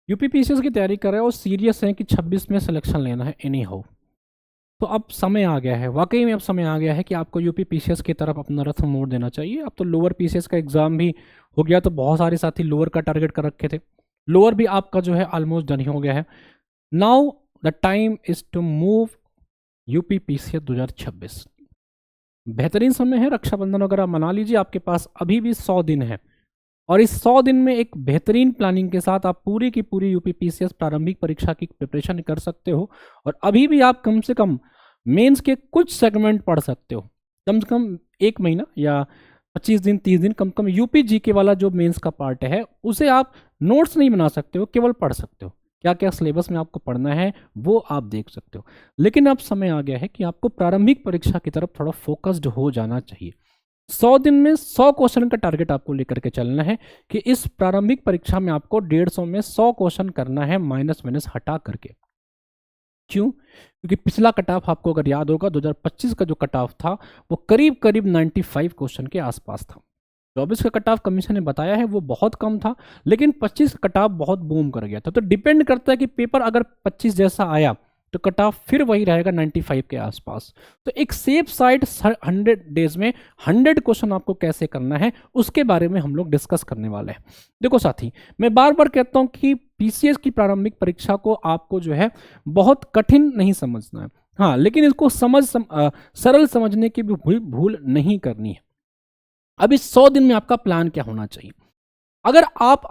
UPPCS की तैयारी कर रहे हो और सीरियस है कि 26 में सिलेक्शन लेना है एनी हाउ, तो अब समय आ गया है, वाकई में अब समय आ गया है कि आपको यूपीपीसीएस की तरफ अपना रथ मोड़ देना चाहिए। अब तो लोअर पीसीएस का एग्जाम भी हो गया, तो बहुत सारे साथी लोअर का टारगेट कर रखे थे, लोअर भी आपका जो है ऑलमोस्ट डन ही हो गया है। Now the time is to move UPPCS 2026। बेहतरीन समय है, रक्षाबंधन वगैरह मना लीजिए, आपके पास अभी भी 100 दिन है, और इस 100 दिन में एक बेहतरीन प्लानिंग के साथ आप पूरी की पूरी यूपीपीसीएस प्रारंभिक परीक्षा की प्रिपरेशन कर सकते हो। और अभी भी आप कम से कम मेंस के कुछ सेगमेंट पढ़ सकते हो, कम से कम 1 महीना या 25 दिन 30 दिन कम कम यूपी जीके वाला जो मेंस का पार्ट है उसे आप नोट्स नहीं बना सकते हो, केवल पढ़ सकते हो। क्या क्या सिलेबस में आपको पढ़ना है वो आप देख सकते हो, लेकिन अब समय आ गया है कि आपको प्रारंभिक परीक्षा की तरफ थोड़ा फोकस्ड हो जाना चाहिए। 100 दिन में 100 क्वेश्चन का टारगेट आपको लेकर के चलना है कि इस प्रारंभिक परीक्षा में आपको 150 में 100 क्वेश्चन करना है, माइनस माइनस हटा करके। क्यों? क्योंकि पिछला कट ऑफ आपको अगर याद होगा 2025 का जो कट ऑफ था वो करीब करीब 95 क्वेश्चन के आसपास था। 24 का कट ऑफ कमीशन ने बताया है वो बहुत कम था, लेकिन 25 का कट ऑफ बहुत बूम कर गया था। तो डिपेंड करता है कि पेपर अगर 25 जैसा आया तो कट ऑफ फिर वही रहेगा 95 के आसपास। तो एक सेफ साइड 100 डेज में 100 क्वेश्चन आपको कैसे करना है उसके बारे में हम लोग डिस्कस करने वाले हैं। देखो साथी, मैं बार बार कहता हूं कि पीसीएस की प्रारंभिक परीक्षा को आपको जो है बहुत कठिन नहीं समझना है, हाँ, लेकिन इसको सरल समझने की भी भूल नहीं करनी है। अब इस 100 दिन में आपका प्लान क्या होना चाहिए? अगर आप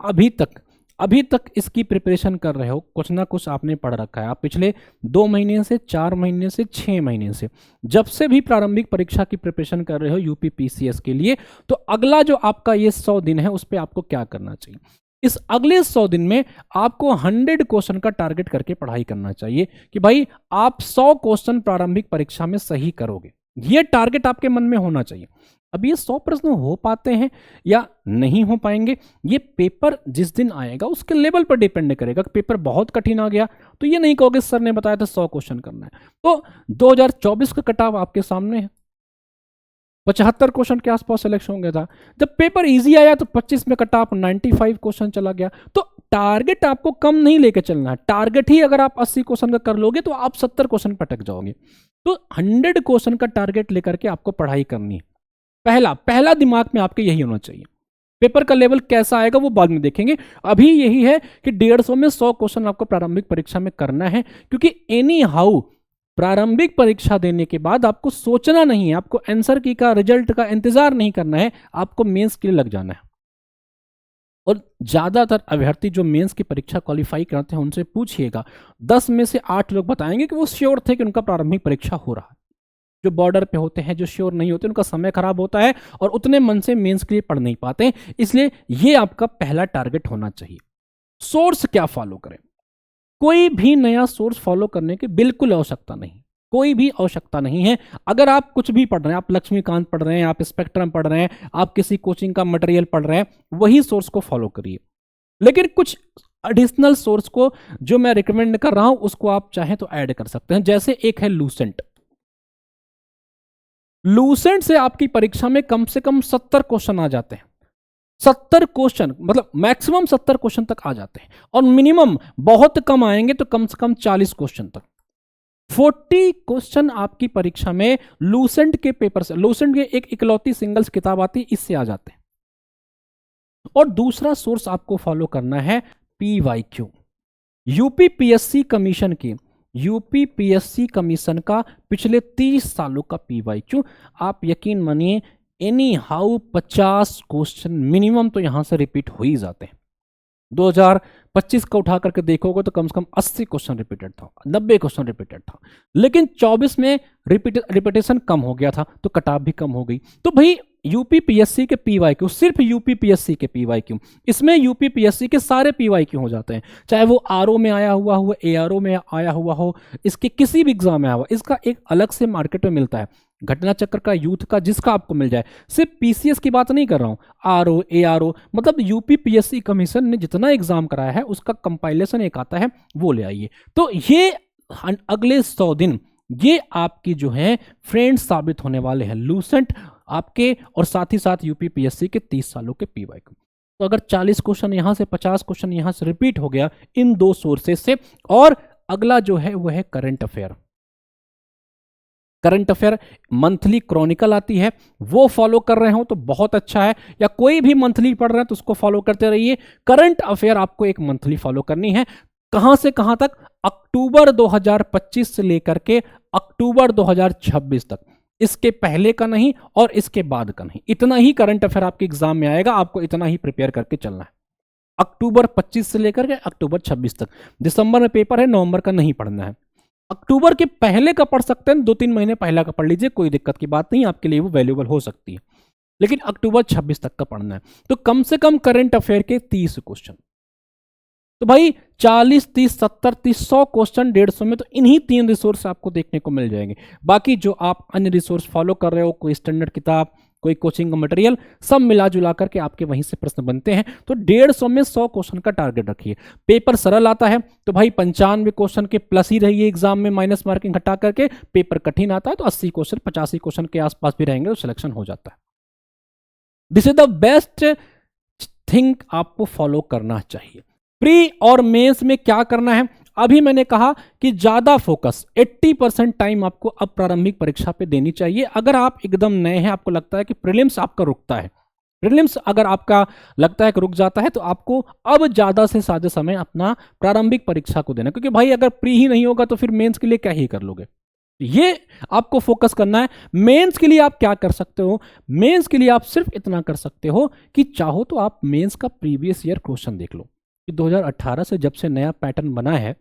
अभी तक इसकी प्रिपरेशन कर रहे हो, कुछ ना कुछ आपने पढ़ रखा है, आप पिछले 2 महीने से 4 महीने से 6 महीने से जब से भी प्रारंभिक परीक्षा की प्रिपरेशन कर रहे हो यूपी पीसीएस के लिए, तो अगला जो आपका ये 100 दिन है उस पर आपको क्या करना चाहिए? इस अगले 100 दिन में आपको 100 क्वेश्चन का टारगेट करके पढ़ाई करना चाहिए कि भाई आप 100 क्वेश्चन प्रारंभिक परीक्षा में सही करोगे, ये टारगेट आपके मन में होना चाहिए। अब ये 100 प्रश्न हो पाते हैं या नहीं हो पाएंगे, ये पेपर जिस दिन आएगा उसके लेवल पर डिपेंड करेगा। पेपर बहुत कठिन आ गया तो ये नहीं कहोगे सर ने बताया था 100 क्वेश्चन करना है। तो 2024 का कटाव आपके सामने है, 75 क्वेश्चन के आसपास सिलेक्शन होंगे था। जब पेपर इजी आया तो 25 में कट ऑफ 95 क्वेश्चन चला गया। तो टारगेट आपको कम नहीं लेके चलना है, टारगेट ही अगर आप 80 क्वेश्चन का कर लोगे तो आप 70 क्वेश्चन पटक जाओगे। तो 100 क्वेश्चन का टारगेट लेकर के आपको पढ़ाई करनी है। पहला दिमाग में आपके यही होना चाहिए। पेपर का लेवल कैसा आएगा वो बाद में देखेंगे, अभी यही है कि 150 में 100 क्वेश्चन आपको प्रारंभिक परीक्षा में करना है, क्योंकि एनी हाउ प्रारंभिक परीक्षा देने के बाद आपको सोचना नहीं है, आपको आंसर की का रिजल्ट का इंतजार नहीं करना है, आपको मेंस के लिए लग जाना है। और ज्यादातर अभ्यर्थी जो मेंस की परीक्षा क्वालिफाई करते हैं उनसे पूछिएगा, 10 में से 8 लोग बताएंगे कि वो श्योर थे कि उनका प्रारंभिक परीक्षा हो रहा है। जो बॉर्डर पे होते हैं, जो श्योर नहीं होते, उनका समय खराब होता है और उतने मन से मेंस के लिए पढ़ नहीं पाते। इसलिए ये आपका पहला टारगेट होना चाहिए। सोर्स क्या फॉलो करें? कोई भी नया सोर्स फॉलो करने की बिल्कुल आवश्यकता नहीं, कोई भी आवश्यकता नहीं है। अगर आप कुछ भी पढ़ रहे हैं, आप लक्ष्मीकांत पढ़ रहे हैं, आप स्पेक्ट्रम पढ़ रहे हैं, आप किसी कोचिंग का मटेरियल पढ़ रहे हैं, वही सोर्स को फॉलो करिए। लेकिन कुछ एडिशनल सोर्स को जो मैं रिकमेंड कर रहा हूं उसको आप चाहें तो ऐड कर सकते हैं। जैसे एक है लूसेंट। लूसेंट से आपकी परीक्षा में कम से कम 70 क्वेश्चन आ जाते हैं। 70 क्वेश्चन मतलब मैक्सिमम 70 क्वेश्चन तक आ जाते हैं, और मिनिमम बहुत कम आएंगे तो कम से कम 40 क्वेश्चन तक। 40 क्वेश्चन आपकी परीक्षा में लूसेंट के पेपर से, लूसेंट की एक इकलौती सिंगल्स किताब आती है, इससे आ जाते हैं। और दूसरा सोर्स आपको फॉलो करना है पीवाईक्यू। यूपीपीएससी कमीशन की, यूपीपीएससी कमीशन का पिछले 30 सालों का पीवाईक्यू, आप यकीन मानिए एनी हाउ 50 क्वेश्चन मिनिमम तो यहां से रिपीट हो ही जाते हैं। 2025 का उठा करके देखोगे तो कम से कम 80 क्वेश्चन रिपीटेड था, 90 क्वेश्चन रिपीटेड था। लेकिन 24 में रिपीटेशन कम हो गया था तो कट ऑफ भी कम हो गई। तो भाई यूपीपीएससी के पीवाईक्यू, सिर्फ यूपीपीएससी के पीवाईक्यू, इसमें यूपीपीएससी के सारे पीवाईक्यू हो जाते हैं, चाहे वो आरओ में आया हुआ हो, एआरओ में आया हुआ हो, इसके किसी भी एग्जाम में आया हुआ, इसका एक अलग से मार्केट में मिलता है, घटना चक्र का, यूथ का, जिसका आपको मिल जाए। सिर्फ पीसीएस की बात नहीं कर रहा हूं, आरओ एआरओ, मतलब यूपीपीएससी कमीशन ने जितना एग्जाम कराया है उसका कंपाइलेशन एक आता है, वो ले आइए। तो ये अगले 100 दिन ये आपकी जो है फ्रेंड साबित होने वाले हैं, लूसेंट आपके और साथ ही साथ यूपीपीएससी के 30 सालों के पीवाईक्यू। तो अगर 40 क्वेश्चन यहाँ से 50 क्वेश्चन यहाँ से रिपीट हो गया इन दो सोर्सेस से, और अगला जो है वो है current affair. Current affair monthly Chronicle आती है, वो फॉलो कर रहे हो तो बहुत अच्छा है, या कोई भी मंथली पढ़ रहे हैं तो उसको फॉलो करते रहिए। करंट अफेयर आपको एक मंथली फॉलो करनी है। कहां से कहां तक? अक्टूबर 2025 से लेकर के अक्टूबर 2026 तक। इसके पहले का नहीं और इसके बाद का नहीं। इतना ही करंट अफेयर आपके एग्जाम में आएगा, आपको इतना ही प्रिपेयर करके चलना है। अक्टूबर 25 से लेकर के अक्टूबर 26 तक। दिसंबर में पेपर है, नवंबर का नहीं पढ़ना है। अक्टूबर के पहले का पढ़ सकते हैं, 2-3 महीने पहला का पढ़ लीजिए, कोई दिक्कत की बात नहीं, आपके लिए वो वैल्यूएबल हो सकती है। लेकिन अक्टूबर 26 तक का पढ़ना है। तो कम से कम करंट अफेयर के 30 क्वेश्चन। तो भाई 40, 30, 70, 30, 100 क्वेश्चन 150 में तो इन्हीं 3 रिसोर्स आपको देखने को मिल जाएंगे। बाकी जो आप अन्य रिसोर्स फॉलो कर रहे हो, कोई स्टैंडर्ड किताब, कोई कोचिंग का मटेरियल, सब मिला जुला करके आपके वहीं से प्रश्न बनते हैं। तो 150 में 100 क्वेश्चन का टारगेट रखिए। पेपर सरल आता है तो भाई 95 क्वेश्चन के प्लस ही रहिए एग्जाम में, माइनस मार्किंग हटा करके। पेपर कठिन आता है तो 80 क्वेश्चन 85 क्वेश्चन के आसपास भी रहेंगे तो सिलेक्शन हो जाता है। This is the best thing आपको फॉलो करना चाहिए। प्री और मेंस में क्या करना है? अभी मैंने कहा कि ज्यादा फोकस 80% टाइम आपको अब प्रारंभिक परीक्षा पे देनी चाहिए। अगर आप एकदम नए हैं, आपको लगता है कि प्रीलिम्स आपका रुकता है, प्रीलिम्स अगर आपका लगता है कि रुक जाता है, तो आपको अब ज्यादा से ज्यादा समय अपना प्रारंभिक परीक्षा को देना, क्योंकि भाई अगर प्री ही नहीं होगा तो फिर मेंस के लिए क्या ही कर लोगे। ये आपको फोकस करना है। मेंस के लिए आप क्या कर सकते हो? मेंस के लिए आप सिर्फ इतना कर सकते हो कि चाहो तो आप मेंस का प्रीवियस ईयर क्वेश्चन देख लो कि 2018 से जब से नया पैटर्न बना है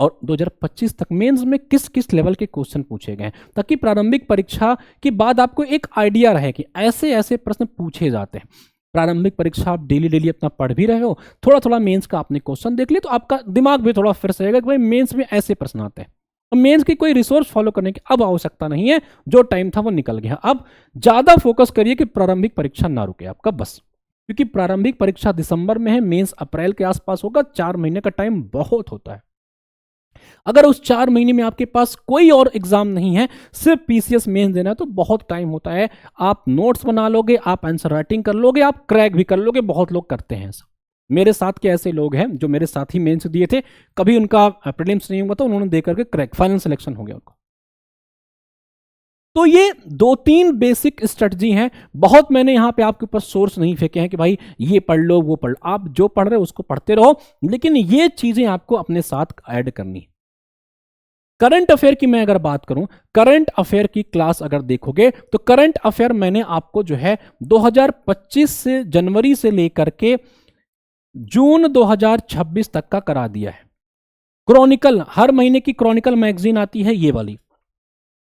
और 2025 तक मेंस में किस किस लेवल के क्वेश्चन पूछे गए हैं, ताकि प्रारंभिक परीक्षा के बाद आपको एक आइडिया रहे कि ऐसे ऐसे प्रश्न पूछे जाते हैं। प्रारंभिक परीक्षा आप डेली डेली अपना पढ़ भी रहे हो, थोड़ा थोड़ा मेंस का आपने क्वेश्चन देख लिया तो आपका दिमाग भी थोड़ा फ्रेश रहेगा कि भाई मेंस में ऐसे प्रश्न आते हैं। तो मेंस की कोई रिसोर्स फॉलो करने की अब आवश्यकता नहीं है, जो टाइम था वो निकल गया। अब ज्यादा फोकस करिए कि प्रारंभिक परीक्षा ना रुके आपका, बस। क्योंकि प्रारंभिक परीक्षा दिसंबर में है, मेंस अप्रैल के आसपास होगा। 4 महीने का टाइम बहुत होता है। अगर उस 4 महीने में आपके पास कोई और एग्जाम नहीं है, सिर्फ पीसीएस मेंस देना है, तो बहुत टाइम होता है। आप नोट्स बना लोगे, आप आंसर राइटिंग कर लोगे, आप क्रैक भी कर लोगे। बहुत लोग करते हैं ऐसा। मेरे साथ के ऐसे लोग हैं जो मेरे साथ ही मेंस दिए थे, कभी उनका प्रीलिम्स नहीं हुआ तो उन्होंने देकर के क्रैक, फाइनल सिलेक्शन हो गया उनको। तो ये 2-3 बेसिक स्ट्रेटजी हैं। बहुत मैंने यहां पे आपके ऊपर सोर्स नहीं फेंके हैं कि भाई ये पढ़ लो वो पढ़ लो, आप जो पढ़ रहे हो उसको पढ़ते रहो, लेकिन ये चीजें आपको अपने साथ ऐड करनी है। करंट अफेयर की मैं अगर बात करूं, करंट अफेयर की क्लास अगर देखोगे तो करंट अफेयर मैंने आपको जो है 2025 से जनवरी से लेकर के जून 2026 तक का करा दिया है। क्रॉनिकल, हर महीने की क्रॉनिकल मैगजीन आती है ये वाली,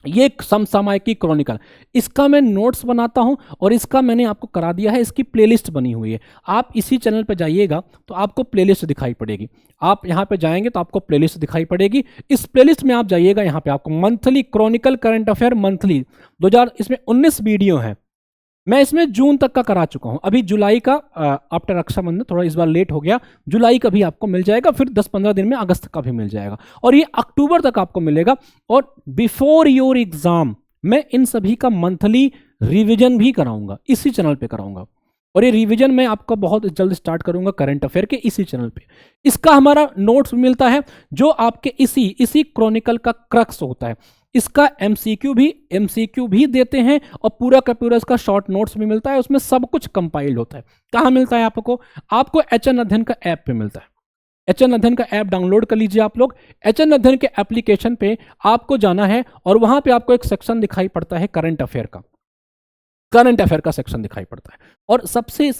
ये समसामयिकी क्रॉनिकल, इसका मैं नोट्स बनाता हूं और इसका मैंने आपको करा दिया है। इसकी प्लेलिस्ट बनी हुई है। आप इसी चैनल पर जाइएगा तो आपको प्लेलिस्ट दिखाई पड़ेगी। आप यहां पे जाएंगे तो आपको प्लेलिस्ट दिखाई पड़ेगी। इस प्लेलिस्ट में आप जाइएगा, यहां पे आपको monthly Chronicle current affair monthly 2000, इसमें 19 वीडियो है। मैं इसमें जून तक का करा चुका हूं। अभी जुलाई का आफ्टर रक्षाबंधन थोड़ा इस बार लेट हो गया, जुलाई का भी आपको मिल जाएगा, फिर 10-15 दिन में अगस्त का भी मिल जाएगा, और ये अक्टूबर तक आपको मिलेगा। और बिफोर योर एग्जाम मैं इन सभी का मंथली रिवीजन भी कराऊंगा, इसी चैनल पे कराऊंगा। और ये रिवीजन मैं आपका बहुत जल्द स्टार्ट करूंगा करंट अफेयर के इसी चैनल पे। इसका हमारा नोट्स मिलता है जो आपके इसी क्रॉनिकल का क्रक्स होता है। इसका एमसीक्यू भी देते हैं और पूरा का पूरा इसका शॉर्ट नोट्स भी मिलता है। उसमें सब कुछ कंपाइल होता है। कहां मिलता है आपको एचएन अध्ययन का ऐप पे मिलता है। एचएन अध्ययन का ऐप डाउनलोड कर लीजिए आप लोग। एचएन अध्ययन के एप्लीकेशन पे आपको जाना है और वहां पे आपको एक सेक्शन दिखाई पड़ता है करंट अफेयर का, करंट अफेयर का सेक्शन दिखाई पड़ता है। और सबसे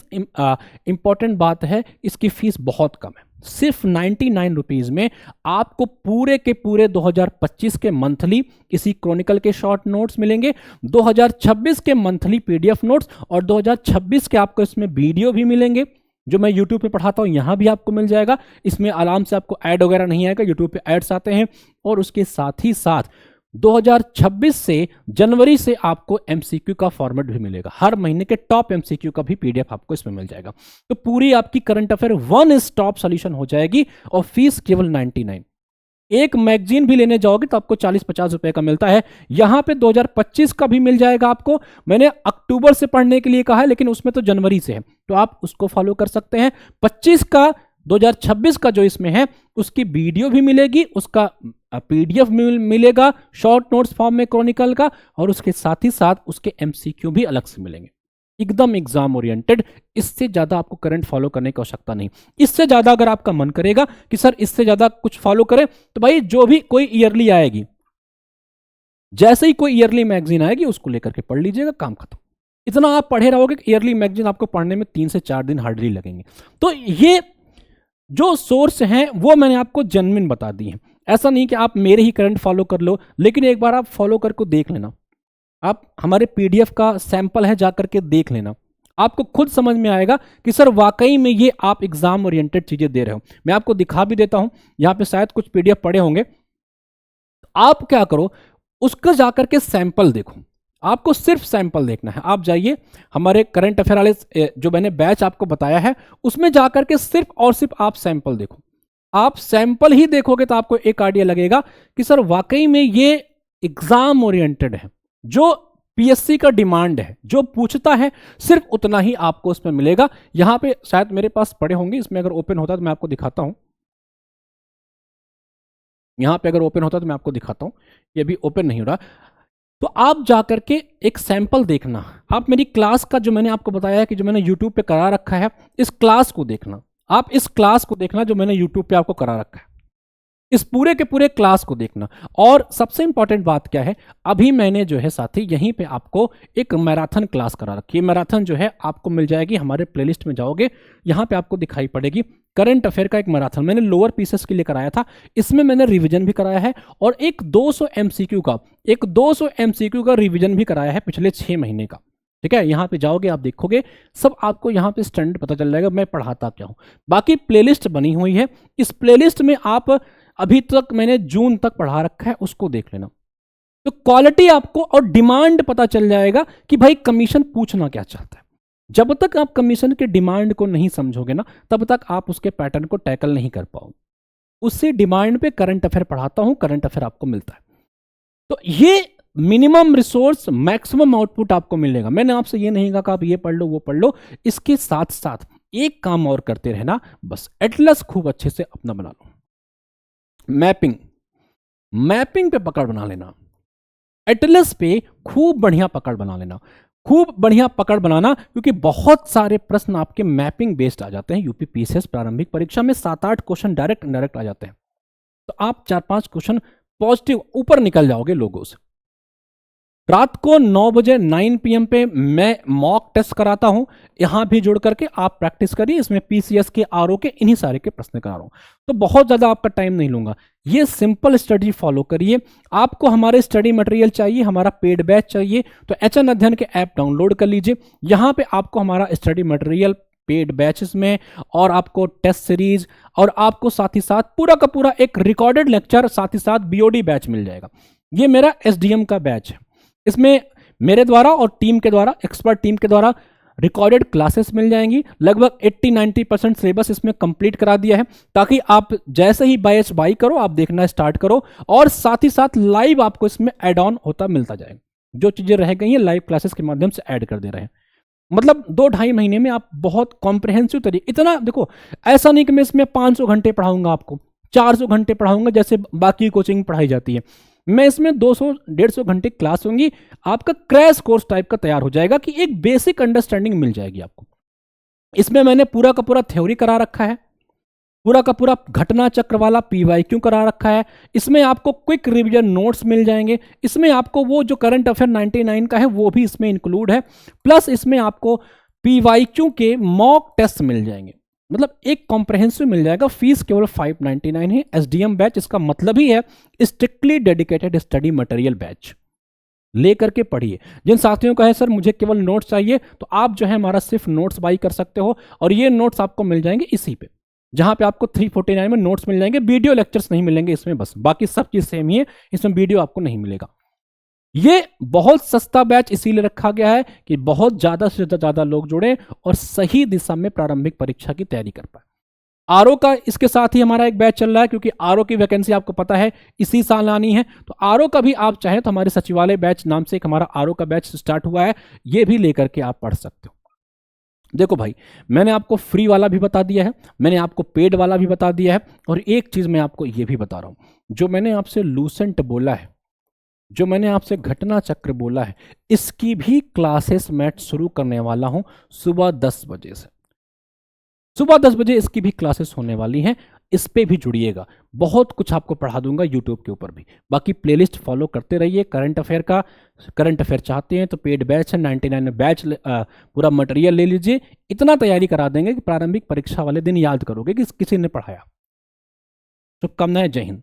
इंपॉर्टेंट बात है, इसकी फीस बहुत कम है। सिर्फ 99 रुपीज में आपको पूरे के पूरे 2025 के मंथली इसी क्रॉनिकल के शॉर्ट नोट्स मिलेंगे, 2026 के मंथली पीडीएफ नोट्स, और 2026 के आपको इसमें वीडियो भी मिलेंगे जो मैं यूट्यूब पे पढ़ाता हूं, यहां भी आपको मिल जाएगा। इसमें आराम से आपको ऐड वगैरह नहीं आएगा, यूट्यूब पे एड्स आते हैं। और उसके साथ ही साथ 2026 से जनवरी से आपको एमसीक्यू का फॉर्मेट भी मिलेगा। हर महीने के टॉप एमसीक्यू का भी पीडीएफ आपको इसमें मिल जाएगा। तो पूरी आपकी current affair one stop solution हो जाएगी और फीस केवल 99। एक मैगजीन भी लेने जाओगे तो आपको 40-50 रुपए का मिलता है। यहां पे 2025 का भी मिल जाएगा आपको। मैंने अक्टूबर से पढ़ने के लिए कहा है, लेकिन उसमें तो जनवरी से है, तो आप उसको फॉलो कर सकते हैं। 25 का 2026 का जो इसमें है उसकी वीडियो भी मिलेगी, उसका पीडीएफ मिलेगा शॉर्ट नोट्स फॉर्म में क्रॉनिकल का, और उसके साथ ही साथ उसके एमसीक्यू भी अलग से मिलेंगे। एकदम एग्जाम ओरिएंटेड। इससे ज्यादा आपको करंट फॉलो करने की आवश्यकता नहीं। इससे ज्यादा अगर आपका मन करेगा कि सर इससे ज्यादा कुछ फॉलो करें, तो भाई जो भी कोई ईयरली आएगी, जैसे ही कोई ईयरली मैगजीन आएगी उसको लेकर के पढ़ लीजिएगा, काम खत्म। इतना आप पढ़े रहोगे कि ईयरली मैगजीन आपको पढ़ने में 3 से 4 दिन हार्डली लगेंगे। तो ये जो सोर्स हैं वो मैंने आपको जेन्युइन बता दी है। ऐसा नहीं कि आप मेरे ही करंट फॉलो कर लो, लेकिन एक बार आप फॉलो करके देख लेना। आप हमारे पीडीएफ का सैंपल है, जाकर के देख लेना, आपको खुद समझ में आएगा कि सर वाकई में ये आप एग्जाम ओरिएंटेड चीजें दे रहे हो। मैं आपको दिखा भी देता हूं, यहां पे शायद कुछ पीडीएफ पड़े होंगे। आप क्या करो, उसका जाकर के सैंपल देखो। आपको सिर्फ सैंपल देखना है। आप जाइए हमारे करंट अफेयर वाले जो मैंने बैच आपको बताया है उसमें जाकर के सिर्फ और सिर्फ आप सैंपल देखो। आप सैंपल ही देखोगे तो आपको एक आइडिया लगेगा कि सर वाकई में ये एग्जाम ओरिएंटेड है। जो पीएससी का डिमांड है, जो पूछता है, सिर्फ उतना ही आपको उसमें मिलेगा। यहां पे शायद मेरे पास पड़े होंगे, इसमें अगर ओपन होता तो मैं आपको दिखाता हूं। यहां पे अगर ओपन होता तो मैं आपको दिखाता हूं, ये अभी ओपन नहीं हो रहा। तो आप जाकर के एक सैंपल देखना। आप मेरी क्लास का जो मैंने आपको बताया है कि जो मैंने यूट्यूब पे करा रखा है, इस क्लास को देखना। आप इस क्लास को देखना जो मैंने यूट्यूब पे आपको करा रखा है, इस पूरे के पूरे क्लास को देखना। और सबसे इंपॉर्टेंट बात क्या है, अभी मैंने जो है साथी यहीं पे आपको एक मैराथन क्लास करा रखी है। मैराथन जो है आपको मिल जाएगी, हमारे प्लेलिस्ट में जाओगे, यहां पे आपको दिखाई पड़ेगी। करंट अफेयर का एक मैराथन मैंने लोअर पीसेस के लिए कराया था। इसमें मैंने रिवीजन भी कराया है, और एक 200 एमसीक्यू का रिवीजन भी कराया है पिछले 6 महीने का। ठीक है, यहां पे जाओगे आप देखोगे सब आपको यहां पे स्टैंडर्ड पता चल जाएगा, मैं पढ़ाता क्या हूं। बाकी प्लेलिस्ट बनी हुई है, इस प्लेलिस्ट में आप अभी तक मैंने जून तक पढ़ा रखा है, उसको देख लेना। तो क्वालिटी आपको और डिमांड पता चल जाएगा कि भाई कमीशन पूछना क्या चाहता है। जब तक आप कमीशन के डिमांड को नहीं समझोगे ना, तब तक आप उसके पैटर्न को टैकल नहीं कर पाओगे। उससे डिमांड पे करंट अफेयर पढ़ाता हूं, करंट अफेयर आपको मिलता है। तो ये मिनिमम रिसोर्स मैक्सिमम आउटपुट आपको मिलेगा। मैंने आपसे ये नहीं कहा कि आप ये पढ़ लो वो पढ़ लो, इसके साथ साथ एक काम और करते रहना, बस एटलस खूब अच्छे से अपना बना लो। मैपिंग पे पकड़ बना लेना, एटलस पे खूब बढ़िया पकड़ बना लेना, खूब बढ़िया पकड़ बनाना, क्योंकि बहुत सारे प्रश्न आपके मैपिंग बेस्ड आ जाते हैं। यूपी पीसीएस प्रारंभिक परीक्षा में 7-8 क्वेश्चन डायरेक्ट इनडायरेक्ट आ जाते हैं। तो आप 4-5 क्वेश्चन पॉजिटिव ऊपर निकल जाओगे लोगों से। रात को 9 बजे 9 PM पे मैं मॉक टेस्ट कराता हूं, यहां भी जुड़ करके आप प्रैक्टिस करिए। इसमें पीसीएस के आरओ के इन्हीं सारे के प्रश्न करा रहा हूं, तो बहुत ज्यादा आपका टाइम नहीं लूंगा। ये सिंपल स्टडी फॉलो करिए। आपको हमारे स्टडी मटेरियल चाहिए, हमारा पेड बैच चाहिए, तो एचएन अध्ययन के ऐप डाउनलोड कर लीजिए। यहां पे आपको हमारा स्टडी मटेरियल पेड बैचेस में, और आपको टेस्ट सीरीज, और आपको साथ ही साथ पूरा का पूरा एक रिकॉर्डेड लेक्चर, साथ ही साथ बीओडी बैच मिल जाएगा। ये मेरा एसडीएम का बैच है। इसमें मेरे द्वारा और टीम के द्वारा, एक्सपर्ट टीम के द्वारा रिकॉर्डेड क्लासेस मिल जाएंगी। लगभग 80-90% सिलेबस इसमें कंप्लीट करा दिया है, ताकि आप जैसे ही बैच बाई करो आप देखना स्टार्ट करो, और साथ ही साथ लाइव आपको इसमें एड ऑन होता मिलता जाएगा। जो चीजें रह गई हैं लाइव क्लासेस के माध्यम से ऐड कर दे रहे हैं। मतलब 2-2.5 महीने में आप बहुत कॉम्प्रिहेंसिव तरीके, इतना देखो, ऐसा नहीं कि मैं इसमें 500 घंटे पढ़ाऊंगा, आपको 400 घंटे पढ़ाऊंगा जैसे बाकी कोचिंग पढ़ाई जाती है। मैं इसमें 200-150 घंटे क्लास होंगी, आपका क्रैश कोर्स टाइप का तैयार हो जाएगा, कि एक बेसिक अंडरस्टैंडिंग मिल जाएगी आपको। इसमें मैंने पूरा का पूरा थ्योरी करा रखा है, पूरा का पूरा घटना चक्र वाला पीवाईक्यू करा रखा है। इसमें आपको क्विक रिवीजन नोट्स मिल जाएंगे। इसमें आपको वो जो करंट अफेयर 99 का है वो भी इसमें इंक्लूड है, प्लस इसमें आपको पीवाईक्यू के मॉक टेस्ट मिल जाएंगे। मतलब एक कॉम्प्रहेंसिव मिल जाएगा। फीस केवल 599 है। एसडीएम बैच, इसका मतलब ही है strictly dedicated study material batch. लेकर के पढ़िए। जिन साथियों का है सर मुझे केवल नोट्स चाहिए, तो आप जो है हमारा सिर्फ नोट्स बाई कर सकते हो, और ये नोट्स आपको मिल जाएंगे इसी पे, जहां पे आपको 349 में नोट्स मिल जाएंगे। वीडियो लेक्चर्स नहीं मिलेंगे इसमें, बस बाकी सब चीज सेम ही है, इसमें वीडियो आपको नहीं मिलेगा। ये बहुत सस्ता बैच इसीलिए रखा गया है कि बहुत ज्यादा से ज्यादा लोग जुड़े और सही दिशा में प्रारंभिक परीक्षा की तैयारी कर पाए। आरओ का इसके साथ ही हमारा एक बैच चल रहा है, क्योंकि आरओ की वैकेंसी आपको पता है इसी साल आनी है, तो आरओ का भी आप चाहें तो हमारे सचिवालय बैच नाम से एक हमारा आरओ का बैच स्टार्ट हुआ है, ये भी लेकर के आप पढ़ सकते हो। देखो भाई, मैंने आपको फ्री वाला भी बता दिया है, मैंने आपको पेड वाला भी बता दिया है, और एक चीज मैं आपको ये भी बता रहा हूं, जो मैंने आपसे लूसेंट बोला है, जो मैंने आपसे घटना चक्र बोला है, इसकी भी क्लासेस मैं शुरू करने वाला हूं सुबह 10 बजे से। सुबह 10 बजे इसकी भी क्लासेस होने वाली हैं, इस पे भी जुड़िएगा, बहुत कुछ आपको पढ़ा दूंगा यूट्यूब के ऊपर भी। बाकी प्लेलिस्ट फॉलो करते रहिए। करंट अफेयर का, करंट अफेयर चाहते हैं तो पेड बैच है 99 में, बैच पूरा मटेरियल ले लीजिए, इतना तैयारी करा देंगे कि प्रारंभिक परीक्षा वाले दिन याद करोगे कि किसी ने पढ़ाया। शुभकामनाएं, जय हिंद।